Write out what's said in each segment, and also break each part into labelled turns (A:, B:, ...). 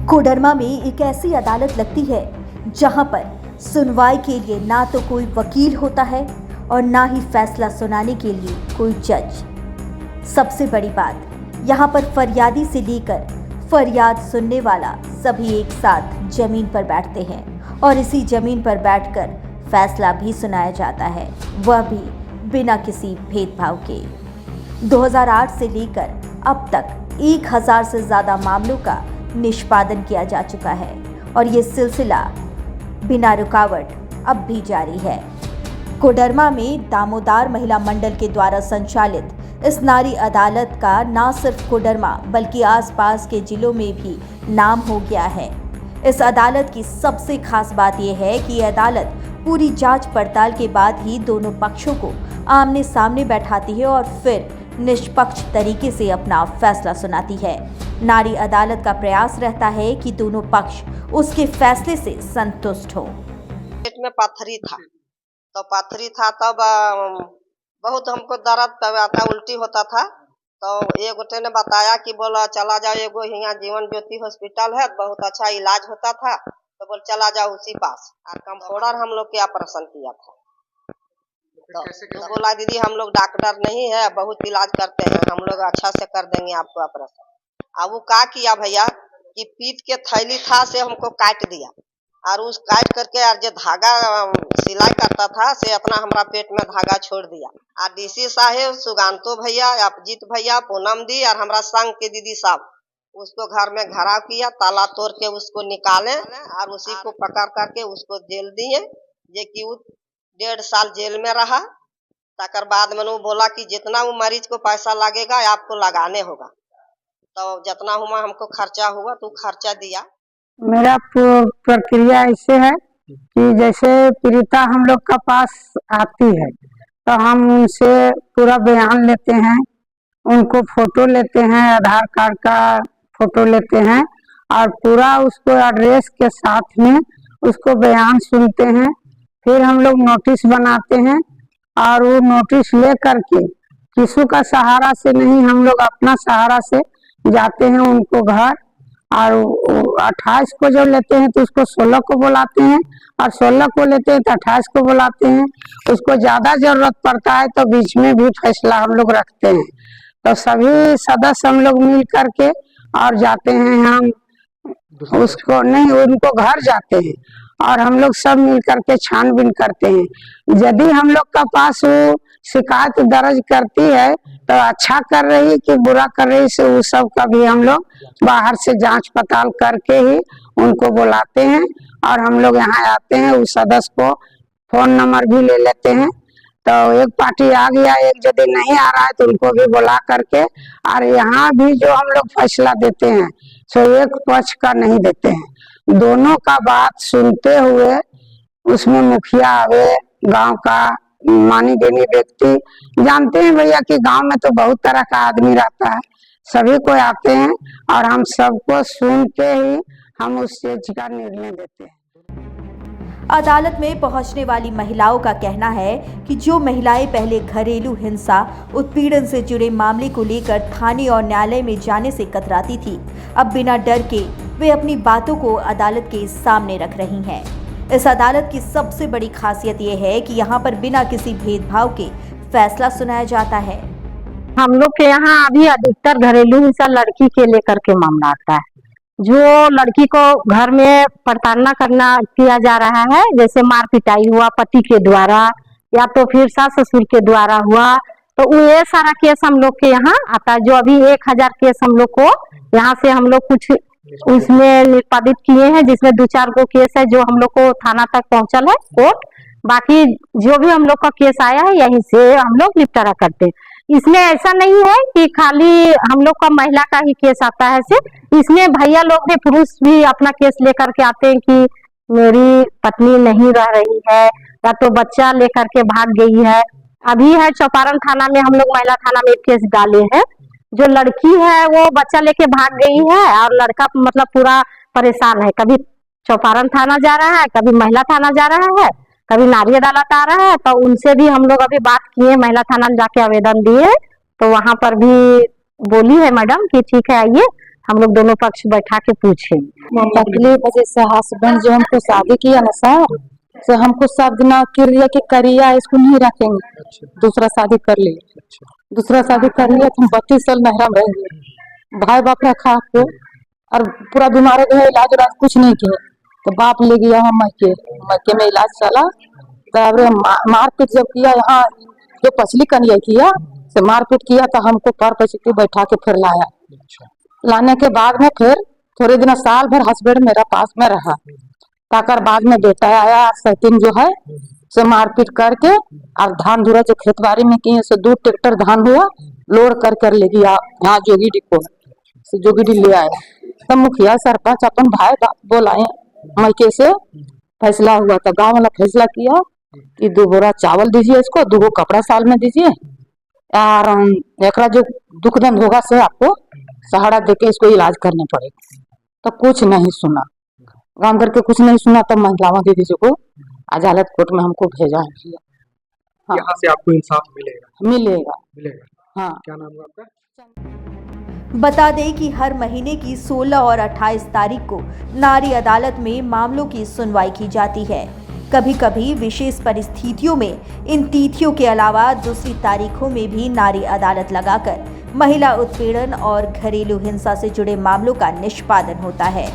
A: कोडरमा में एक ऐसी अदालत लगती है जहां पर सुनवाई के लिए ना तो कोई वकील होता है और ना ही फैसला सुनाने के लिए कोई जज। सबसे बड़ी बात, यहां पर फरियादी से लेकर फरियाद सुनने वाला सभी एक साथ जमीन पर बैठते हैं और इसी जमीन पर बैठकर फैसला भी सुनाया जाता है, वह भी बिना किसी भेदभाव के। 2008 से लेकर अब तक 1000 से ज़्यादा मामलों का निष्पादन किया जा चुका है और ये सिलसिला बिना रुकावट अब भी जारी है। कोडरमा में दामोदर महिला मंडल के द्वारा संचालित इस नारी अदालत का न सिर्फ कोडरमा बल्कि आसपास के जिलों में भी नाम हो गया है। इस अदालत की सबसे खास बात यह है कि यह अदालत पूरी जांच पड़ताल के बाद ही दोनों पक्षों को आमने सामने बैठाती है और फिर निष्पक्ष तरीके से अपना फैसला सुनाती है। नारी अदालत का प्रयास रहता है कि दोनों पक्ष उसके फैसले से संतुष्ट हो।
B: पेट में पाथरी था तब बहुत हमको दर्द था, उल्टी होता था। तो एक गोटे ने बताया कि बोला चला जाओ, एगो यहाँ जीवन ज्योति हॉस्पिटल है, बहुत अच्छा इलाज होता था, तो बोल चला जाओ उसी पास। और कंपाउंडर हम लोग के ऑपरेशन किया था। तो बोला दीदी हम लोग डॉक्टर नहीं है, बहुत इलाज करते हैं, हम लोग अच्छा से कर देंगे आपको ऑपरेशन। अब वो क्या किया भैया कि पीत के थैली था से हमको काट दिया और उस काट करके और जो धागा सिलाई करता था से अपना हमारा पेट में धागा छोड़ दिया। और डीसी साहेब, सुगांतो भैया, अपजीत भैया, पूनम दी और हमारा संघ के दीदी साहब उसको घर में घेराव किया, ताला तोड़ के उसको निकाले और उसी को पकड़ करके उसको जेल दिए, ये कि वो 1.5 साल जेल में रहा। तकर बाद में वो बोला कि जितना वो मरीज को पैसा लगेगा आपको लगाने होगा। तो जितना हुआ हमको खर्चा हुआ तो खर्चा दिया।
C: मेरा प्रक्रिया ऐसे है कि जैसे पीड़िता हम लोग का पास आती है तो हम उनसे पूरा बयान लेते हैं, उनको फोटो लेते हैं, आधार कार्ड का फोटो लेते हैं और पूरा उसको एड्रेस के साथ में उसको बयान सुनते हैं। फिर हम लोग नोटिस बनाते हैं और वो नोटिस ले करके किसी का सहारा से नहीं, हम लोग अपना सहारा से जाते हैं उनको घर। और 28 को जब लेते हैं तो उसको 16 को बुलाते हैं और 16 को लेते हैं तो 28 को बुलाते हैं। उसको ज्यादा जरूरत पड़ता है तो बीच में भी फैसला हम लोग रखते हैं। तो सभी सदस्य हम लोग मिल करके और जाते हैं, हम उसको नहीं उनको घर जाते हैं और हम लोग सब मिल करके छानबीन करते हैं। यदि हम लोग का पास वो शिकायत दर्ज करती है तो अच्छा कर रही कि बुरा कर रही से वो सब का भी हम लोग बाहर से जांच पड़ताल करके ही उनको बुलाते हैं और हम लोग यहाँ आते हैं। उस सदस्य को फोन नंबर भी ले लेते हैं। तो एक पार्टी आ गया, एक यदि नहीं आ रहा है तो उनको भी बुला करके और यहाँ भी जो हम लोग फैसला देते हैं सो एक पक्ष का नहीं देते हैं, दोनों का बात सुनते हुए उसमें मुखिया आवे, गांव का मानी गिनी व्यक्ति, जानते हैं भैया कि गांव में तो बहुत तरह का आदमी रहता है, सभी को आते हैं और हम सबको सुन के ही हम उस चीज का निर्णय देते हैं।
A: अदालत में पहुंचने वाली महिलाओं का कहना है कि जो महिलाएं पहले घरेलू हिंसा उत्पीड़न से जुड़े मामले को लेकर थाने और न्यायालय में जाने से कतराती थी, अब बिना डर के वे अपनी बातों को अदालत के सामने रख रही हैं। इस अदालत की सबसे बड़ी खासियत यह है कि यहाँ पर बिना किसी भेदभाव के फैसला सुनाया जाता है।
D: हम लोग के यहाँ अभी अधिकतर घरेलू हिंसा लड़की के लेकर के मामला आता है। जो लड़की को घर में प्रताड़ना करना किया जा रहा है, जैसे मार पिटाई हुआ पति के द्वारा या तो फिर सास ससुर के द्वारा हुआ, तो ये सारा केस हम लोग के यहाँ आता है। जो अभी 1000 केस हम लोग को यहाँ से हम लोग कुछ उसमें निष्पादित किए हैं, जिसमें 2-4 को केस है जो हम लोग को थाना तक पहुंचल है कोर्ट। बाकी जो भी हम लोग का केस आया है यहीं से हम लोग निपटारा करते हैं। इसमें ऐसा नहीं है कि खाली हम लोग का महिला का ही केस आता है, सिर्फ इसमें भैया लोग भी, पुरुष भी अपना केस लेकर के आते हैं कि मेरी पत्नी नहीं रह रही है या तो बच्चा लेकर के भाग गई है। अभी है चौपारण थाना में, हम लोग महिला थाना में एक केस डाले हैं। जो लड़की है वो बच्चा लेके भाग गई है और लड़का मतलब पूरा परेशान है, कभी चौपारण थाना जा रहा है, कभी महिला थाना जा रहा है, कभी नारी अदालत आ रहा है। तो उनसे भी हम लोग अभी बात किए, महिला थाना में जाके आवेदन दिए, तो वहां पर भी बोली है मैडम कि ठीक है आइए हम लोग दोनों पक्ष बैठा के पूछेंगे।
E: मामला को लेकर?
F: तकलीफ जैसे हस्बैंड जो हमको शादी किया ना सर, तो हमको शब्द ना क्रिया के करिया इसको नहीं रखेंगे,
E: अच्छा
F: दूसरा शादी कर लिया।
E: अच्छा
F: दूसरा शादी कर लिया तो हम 32 साल नहरा में रहेंगे। भाई बाप रखा आपको और पूरा बीमार हो गया, इलाज उलाज कुछ नहीं किए तो बाप ले गया हम मैके में इलाज चला। तब मारपीट जब किया, यहाँ जो पछली कन्या किया से मारपीट किया तो हमको पर पे बैठा के फिर लाया।
E: अच्छा
F: लाने के बाद में फिर थोड़े दिन साल भर हस्बैंड मेरा पास में रहा। ताकर बाद में बेटा आया सतीन जो है से मारपीट करके और धान धुरा जो खेतबाड़ी में किए से 2 ट्रैक्टर धान हुआ, लोड कर ले गया यहाँ जोगी डिपो से, जोगी डी ले आया। तब मुखिया सरपंच अपन भाई बोलाए मैके से फैसला हुआ, तो गाँव वाला फैसला किया कि 2 बोरा चावल दीजिए इसको, 2 गो कपड़ा साल में दीजिए और एकरा जो दुख दर्द होगा से आपको सहारा देके इसको इलाज करने पड़ेगा। तो कुछ नहीं सुना, काम करके कुछ नहीं सुना। तब महिलाओं दीदी जी को अदालत कोर्ट में हमको भेजा है। हाँ।
E: यहाँ से आपको इंसाफ मिलेगा?
F: मिलेगा।
E: मिलेगा।
F: हाँ।
E: क्या नाम है आपका?
A: बता दें कि हर महीने की 16 और 28 तारीख को नारी अदालत में मामलों की सुनवाई की जाती है। कभी कभी विशेष परिस्थितियों में इन तिथियों के अलावा दूसरी तारीखों में भी नारी अदालत लगाकर महिला उत्पीड़न और घरेलू हिंसा से जुड़े मामलों का निष्पादन होता है।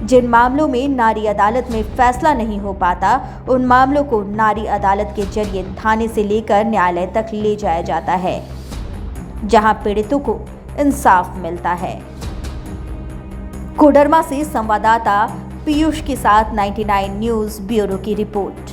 A: जिन मामलों में नारी अदालत में फैसला नहीं हो पाता, उन मामलों को नारी अदालत के जरिए थाने से लेकर न्यायालय तक ले जाया जाता है, जहां पीड़ितों को इंसाफ मिलता है। कोडरमा से संवाददाता पीयूष के साथ 99 न्यूज़ ब्यूरो की रिपोर्ट।